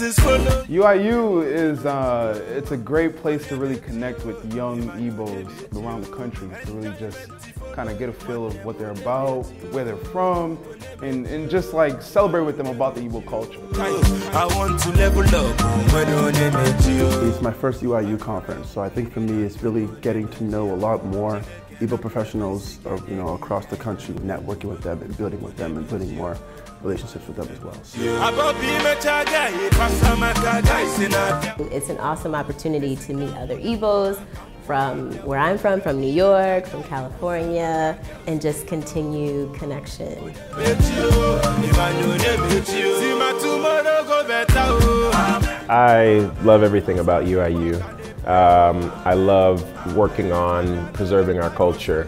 UIU is it's a great place to really connect with young Igbos around the country, to really just kind of get a feel of what they're about, where they're from, and just like celebrate with them about the Igbo culture. I want to level up. It's my first UIU conference, so I think for me it's really getting to know a lot more Igbo professionals, across the country, networking with them and building with them and building more relationships with them as well. It's an awesome opportunity to meet other Igbos from where I'm from New York, from California, and just continue connection. I love everything about UIU. I love working on preserving our culture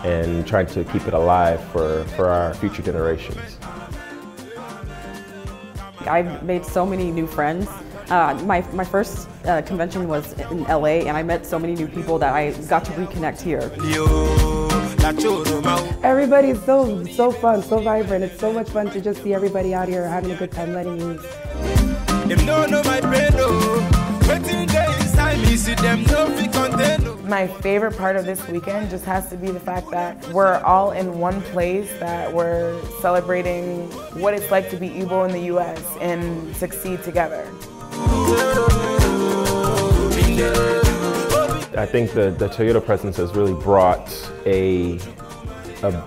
and trying to keep it alive for our future generations. I've made so many new friends. My first convention was in LA, and I met so many new people that I got to reconnect here. Everybody's so fun, so vibrant. It's so much fun to just see everybody out here having a good time, letting loose. My favorite part of this weekend just has to be the fact that we're all in one place, that we're celebrating what it's like to be Igbo in the U.S. and succeed together. I think the Toyota presence has really brought a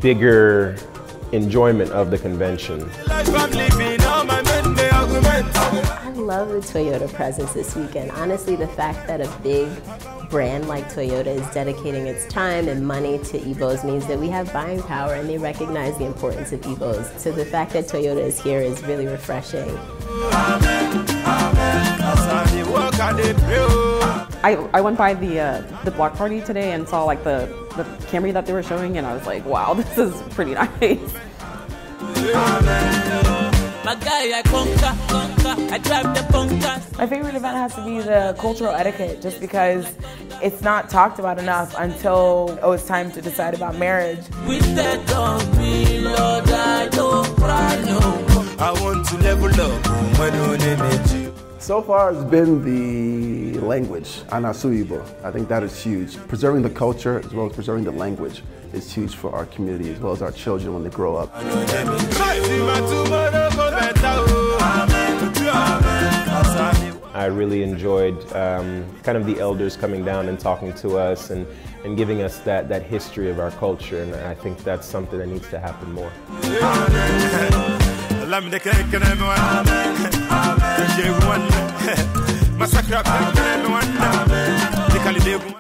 bigger enjoyment of the convention. I love the Toyota presence this weekend. Honestly, the fact that a big brand like Toyota is dedicating its time and money to Igbos means that we have buying power, and they recognize the importance of Igbos. So the fact that Toyota is here is really refreshing. I went by the block party today and saw like the Camry that they were showing, and I was like, wow, this is pretty nice. My favorite event has to be the cultural etiquette, just because it's not talked about enough until it's time to decide about marriage. I want to level up. So far it's been the language, Anasu Igbo. I think that is huge. Preserving the culture as well as preserving the language is huge for our community as well as our children when they grow up. I really enjoyed kind of the elders coming down and talking to us and giving us that history of our culture, and I think that's something that needs to happen more.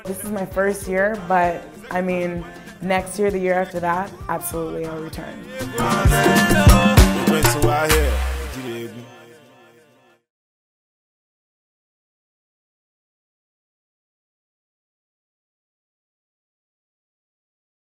This is my first year, but I mean, next year, the year after that, absolutely I'll return.